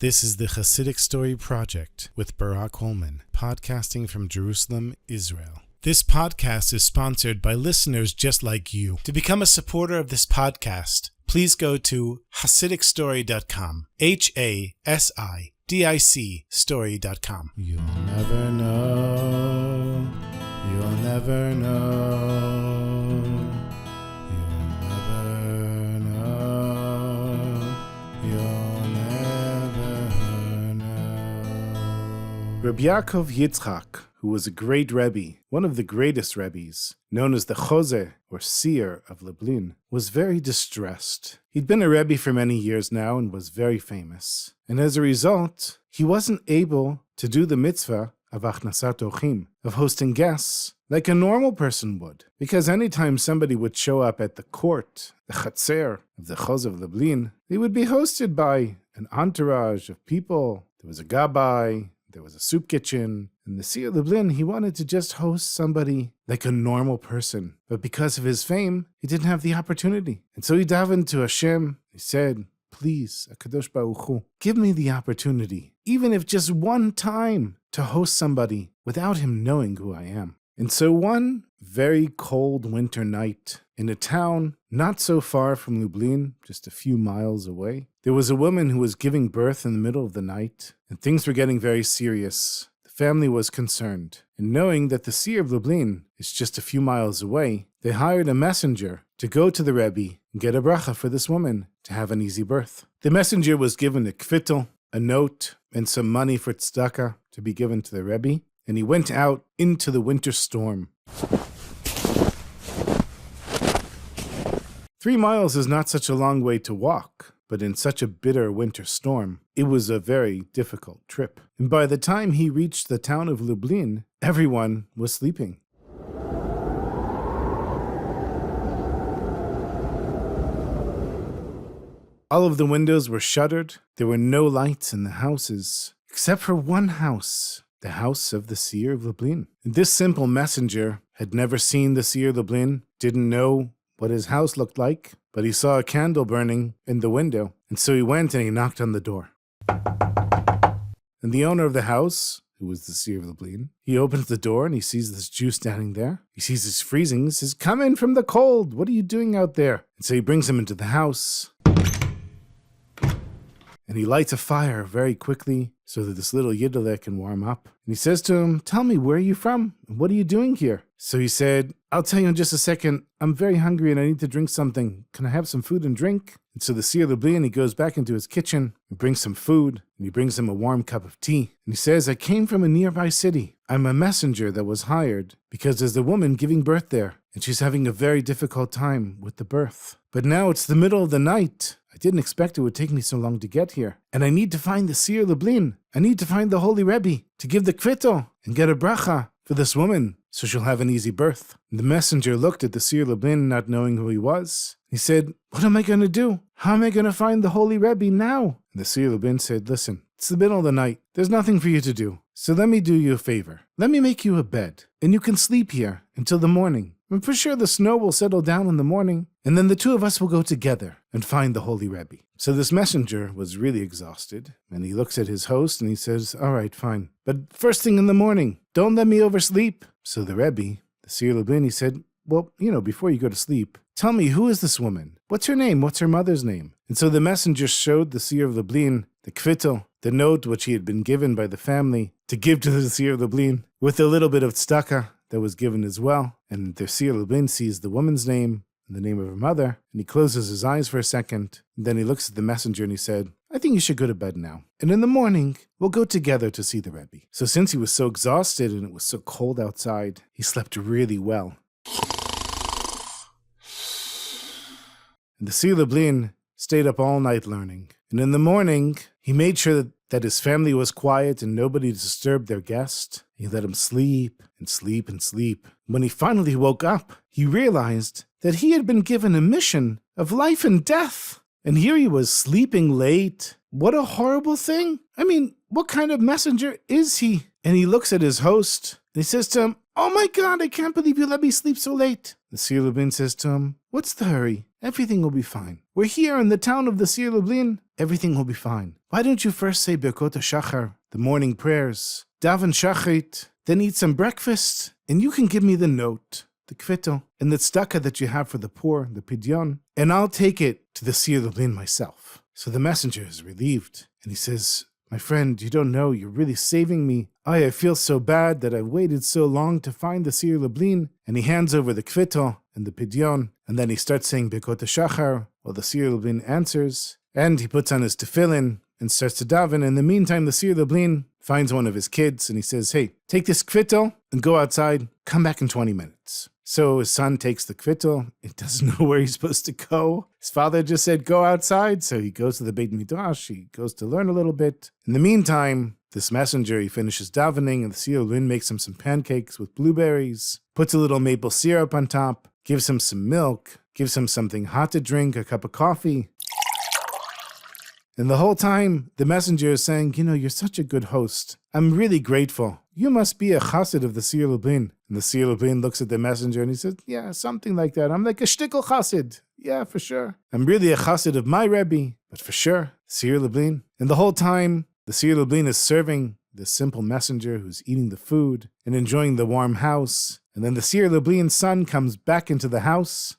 This is the Chassidic Story Project with Barak Hullman, podcasting from Jerusalem, Israel. This podcast is sponsored by listeners just like you. To become a supporter of this podcast, please go to HasidicStory.com, HASIDIC story.com. You'll never know, you'll never know, you'll never know, you'll never know. Rabbi Yaakov Yitzchak, who was a great Rebbe, one of the greatest Rebbes, known as the Chose, or Seer of Lublin, was very distressed. He'd been a Rebbe for many years now and was very famous. And as a result, he wasn't able to do the mitzvah of Achnasat Ochim, of hosting guests, like a normal person would. Because anytime somebody would show up at the court, the Chatzer of the Chose of Lublin, they would be hosted by an entourage of people. There was a gabbai, there was a soup kitchen. And the Seer of Lublin, he wanted to just host somebody like a normal person. But because of his fame, he didn't have the opportunity. And so he davened to Hashem. He said, please, HaKadosh Baruch Hu, give me the opportunity, even if just one time, to host somebody without him knowing who I am. And so one very cold winter night in a town not so far from Lublin, just a few miles away, there was a woman who was giving birth in the middle of the night, and things were getting very serious. The family was concerned, and knowing that the Seer of Lublin is just a few miles away, they hired a messenger to go to the Rebbe and get a bracha for this woman to have an easy birth. The messenger was given a kvittel, a note, and some money for tzedakah to be given to the Rebbe, and he went out into the winter storm. 3 miles is not such a long way to walk, but in such a bitter winter storm, it was a very difficult trip. And by the time he reached the town of Lublin, everyone was sleeping. All of the windows were shuttered. There were no lights in the houses, except for one house, the house of the Seer of Lublin. And this simple messenger had never seen the Seer of Lublin, didn't know what his house looked like, but he saw a candle burning in the window, and so he went and he knocked on the door. And the owner of the house, who was the Seer of Lublin, he opens the door and he sees this Jew standing there. He sees he's freezing. He says, "Come in from the cold. What are you doing out there?" And so he brings him into the house. And he lights a fire very quickly so that this little Yiddle can warm up. And he says to him, "Tell me, where are you from? What are you doing here?" So he said, "I'll tell you in just a second. I'm very hungry and I need to drink something. Can I have some food and drink?" And so the Seer of Lublin, he goes back into his kitchen and brings some food. And he brings him a warm cup of tea. And he says, "I came from a nearby city. I'm a messenger that was hired because there's a woman giving birth there. And she's having a very difficult time with the birth. But now it's the middle of the night. I didn't expect it would take me so long to get here. And I need to find the Seer of Lublin. I need to find the Holy Rebbe to give the kvittel and get a bracha for this woman so she'll have an easy birth." And the messenger looked at the Seer of Lublin, not knowing who he was. He said, "What am I going to do? How am I going to find the Holy Rebbe now?" And the Seer of Lublin said, "Listen, it's the middle of the night. There's nothing for you to do. So let me do you a favor. Let me make you a bed, and you can sleep here until the morning. I'm for sure the snow will settle down in the morning, and then the two of us will go together and find the Holy Rebbe." So this messenger was really exhausted, and he looks at his host and he says, "All right, fine. But first thing in the morning, don't let me oversleep." So the Rebbe, the Seer of Lublin, he said, "Well, before you go to sleep, tell me, who is this woman? What's her name? What's her mother's name?" And so the messenger showed the Seer of Lublin the kvittel, the note which he had been given by the family to give to the Seer of Lublin, with a little bit of tzedakah that was given as well. And the Seer of Lublin sees the woman's name and the name of her mother, and he closes his eyes for a second, and then he looks at the messenger and he said, "I think you should go to bed now. And in the morning, we'll go together to see the Rebbe." So since he was so exhausted and it was so cold outside, he slept really well. And the Seer of Lublin stayed up all night learning. And in the morning, he made sure that his family was quiet and nobody disturbed their guest. He let him sleep and sleep and sleep. When he finally woke up, he realized that he had been given a mission of life and death. And here he was sleeping late. What a horrible thing. I mean, what kind of messenger is he? And he looks at his host and he says to him, "Oh my God, I can't believe you let me sleep so late." The Seer of Lublin says to him, "What's the hurry? Everything will be fine. We're here in the town of the Seer Lublin. Everything will be fine. Why don't you first say Birkot HaShachar, the morning prayers, daven Shachrit, then eat some breakfast, and you can give me the note, the kvittel, and the tzedakah that you have for the poor, the pidyon, and I'll take it to the Seer Lublin myself. So the messenger is relieved, and he says, my friend, you don't know, you're really saving me. I feel so bad that I've waited so long to find the Seer Lublin. And he hands over the kvittel and the pidyon, and then he starts saying Birkot HaShachar while the Seer Lublin answers, and he puts on his tefillin and starts to daven. In the meantime, the Seer Lublin finds one of his kids, and he says, hey, take this kvittel and go outside, come back in 20 minutes. So his son takes the kvittel. He doesn't know where he's supposed to go. His father just said, go outside. So he goes to the Beit Midrash. He goes to learn a little bit. In the meantime, this messenger, he finishes davening, and the Seer Lublin makes him some pancakes with blueberries, puts a little maple syrup on top, gives him some milk, gives him something hot to drink, a cup of coffee. And the whole time, the messenger is saying, you're such a good host. I'm really grateful. You must be a chassid of the Seer Lublin. And the Seer Lublin looks at the messenger and he says, yeah, something like that. I'm like a shtickle chassid. Yeah, for sure. I'm really a chassid of my Rebbe, but for sure, Seer Lublin. And the whole time, the Seer Lublin is serving this simple messenger who's eating the food and enjoying the warm house. And then the Seer Lublin's son comes back into the house.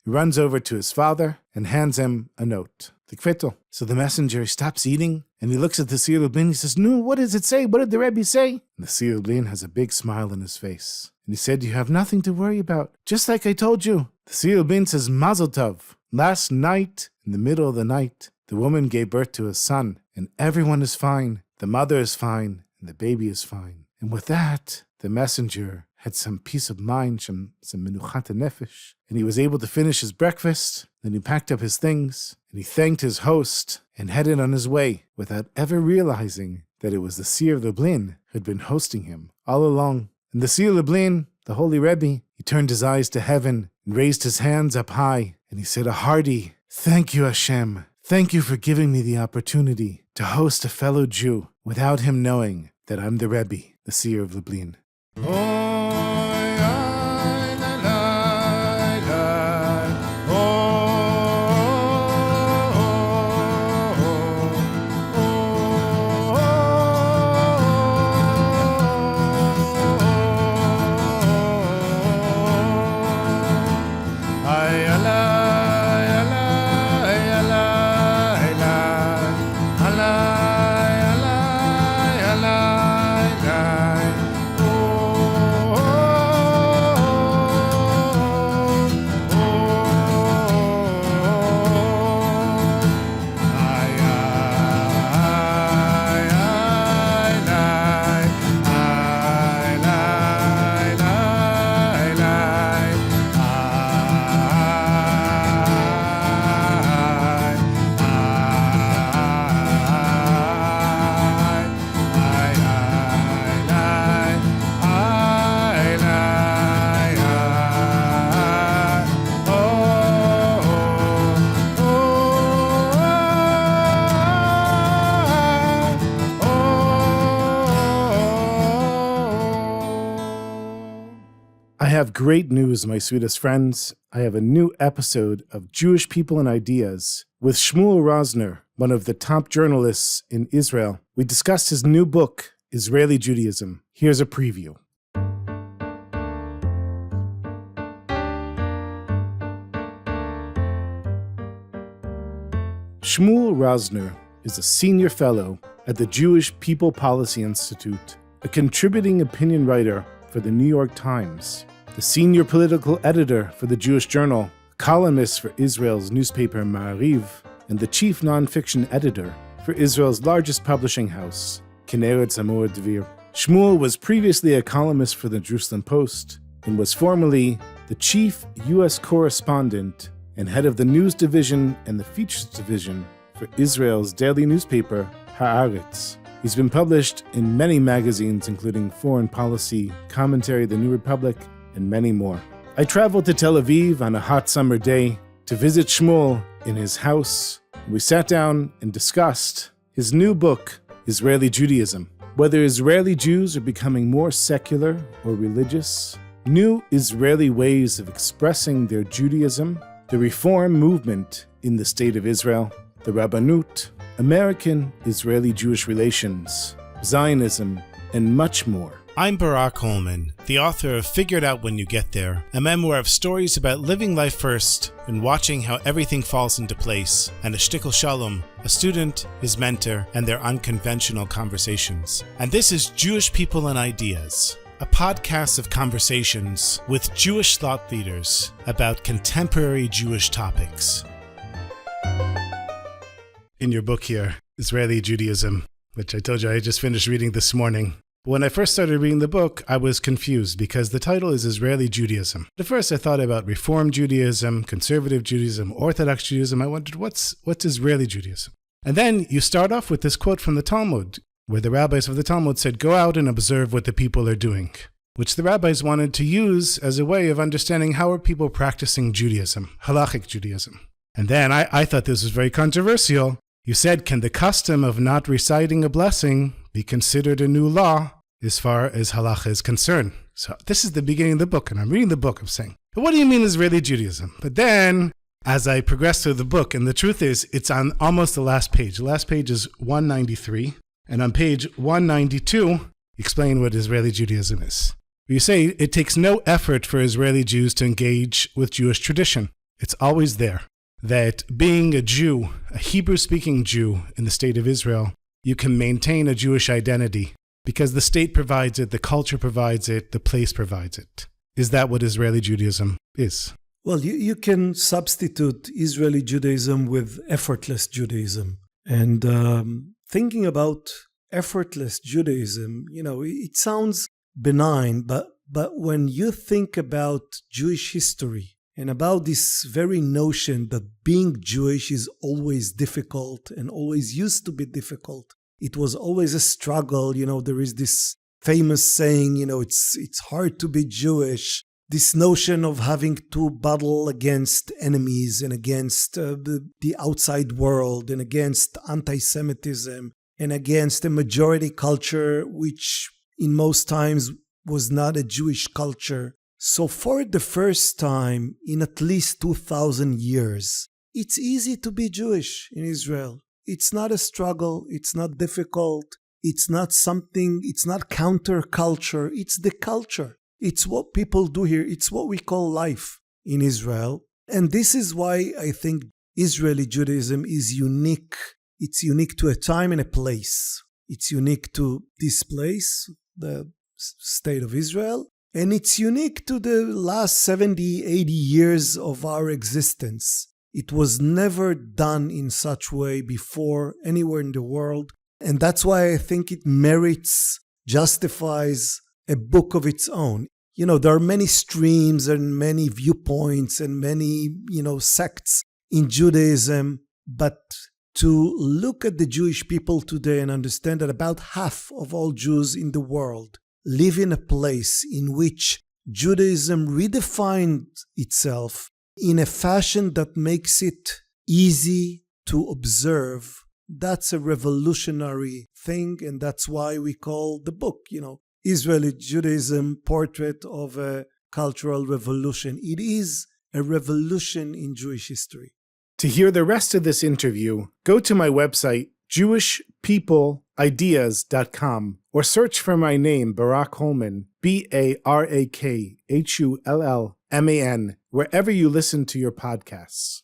He runs over to his father and hands him a note, the kvittel. So the messenger stops eating and he looks at the Seer Lublin. He says, no, what does it say? What did the Rebbe say? And the Seer Lublin has a big smile on his face. And he said, you have nothing to worry about. Just like I told you. The Seer Lublin says, Mazel Tov. Last night, in the middle of the night, the woman gave birth to a son, and everyone is fine. The mother is fine, and the baby is fine. And with that, the messenger had some peace of mind, some menuchat nefesh, and he was able to finish his breakfast. Then he packed up his things, and he thanked his host, and headed on his way, without ever realizing that it was the Seer Lublin who had been hosting him all along. And the Seer Lublin, the holy Rebbe, he turned his eyes to heaven, and raised his hands up high, and he said a hearty, thank you, Hashem. Thank you for giving me the opportunity to host a fellow Jew without him knowing that I'm the Rebbe, the Seer of Lublin. I have great news, my sweetest friends. I have a new episode of Jewish People and Ideas with Shmuel Rosner, one of the top journalists in Israel. We discussed his new book, Israeli Judaism. Here's a preview. Shmuel Rosner is a senior fellow at the Jewish People Policy Institute, a contributing opinion writer for the New York Times, the senior political editor for the Jewish Journal, columnist for Israel's newspaper Ma'ariv, and the chief nonfiction editor for Israel's largest publishing house, Kinneret Zamor Dvir. Shmuel was previously a columnist for the Jerusalem Post and was formerly the chief U.S. correspondent and head of the news division and the features division for Israel's daily newspaper, Haaretz. He's been published in many magazines, including Foreign Policy, Commentary, The New Republic, and many more. I traveled to Tel Aviv on a hot summer day to visit Shmuel in his house. We sat down and discussed his new book, Israeli Judaism. Whether Israeli Jews are becoming more secular or religious, new Israeli ways of expressing their Judaism, the Reform movement in the State of Israel, the Rabbanut, American-Israeli-Jewish relations, Zionism, and much more. I'm Barak Hullman, the author of Figure It Out When You Get There, a memoir of stories about living life first and watching how everything falls into place, and a shtickle shalom, a student, his mentor, and their unconventional conversations. And this is Jewish People and Ideas, a podcast of conversations with Jewish thought leaders about contemporary Jewish topics. In your book here, Israeli Judaism, which I told you I just finished reading this morning. When I first started reading the book, I was confused because the title is Israeli Judaism. At first I thought about Reform Judaism, Conservative Judaism, Orthodox Judaism. I wondered, what's Israeli Judaism? And then you start off with this quote from the Talmud, where the rabbis of the Talmud said, go out and observe what the people are doing, which the rabbis wanted to use as a way of understanding how are people practicing Judaism, halachic Judaism. And then I thought this was very controversial. You said, can the custom of not reciting a blessing be considered a new law as far as halacha is concerned? So this is the beginning of the book, and I'm reading the book, I'm saying, but what do you mean Israeli Judaism? But then, as I progress through the book, and the truth is, it's on almost the last page. The last page is 193, and on page 192, explain what Israeli Judaism is. You say it takes no effort for Israeli Jews to engage with Jewish tradition. It's always there. That being a Jew, a Hebrew-speaking Jew in the state of Israel, you can maintain a Jewish identity because the state provides it, the culture provides it, the place provides it. Is that what Israeli Judaism is? Well, you can substitute Israeli Judaism with effortless Judaism. And thinking about effortless Judaism, it sounds benign, but when you think about Jewish history, and about this very notion that being Jewish is always difficult and always used to be difficult. It was always a struggle. There is this famous saying, it's hard to be Jewish. This notion of having to battle against enemies and against the outside world and against anti-Semitism and against a majority culture, which in most times was not a Jewish culture. So for the first time in at least 2,000 years, it's easy to be Jewish in Israel. It's not a struggle. It's not difficult. It's not something, it's not counterculture. It's the culture. It's what people do here. It's what we call life in Israel. And this is why I think Israeli Judaism is unique. It's unique to a time and a place. It's unique to this place, the state of Israel. And it's unique to the last 70, 80 years of our existence. It was never done in such way before anywhere in the world. And that's why I think it justifies a book of its own. There are many streams and many viewpoints and many, sects in Judaism. But to look at the Jewish people today and understand that about half of all Jews in the world live in a place in which Judaism redefined itself in a fashion that makes it easy to observe. That's a revolutionary thing, and that's why we call the book, Israeli Judaism, Portrait of a Cultural Revolution. It is a revolution in Jewish history. To hear the rest of this interview, go to my website, jewishpeopleideas.com, or search for my name, Barak Hullman, Barakhullman, wherever you listen to your podcasts.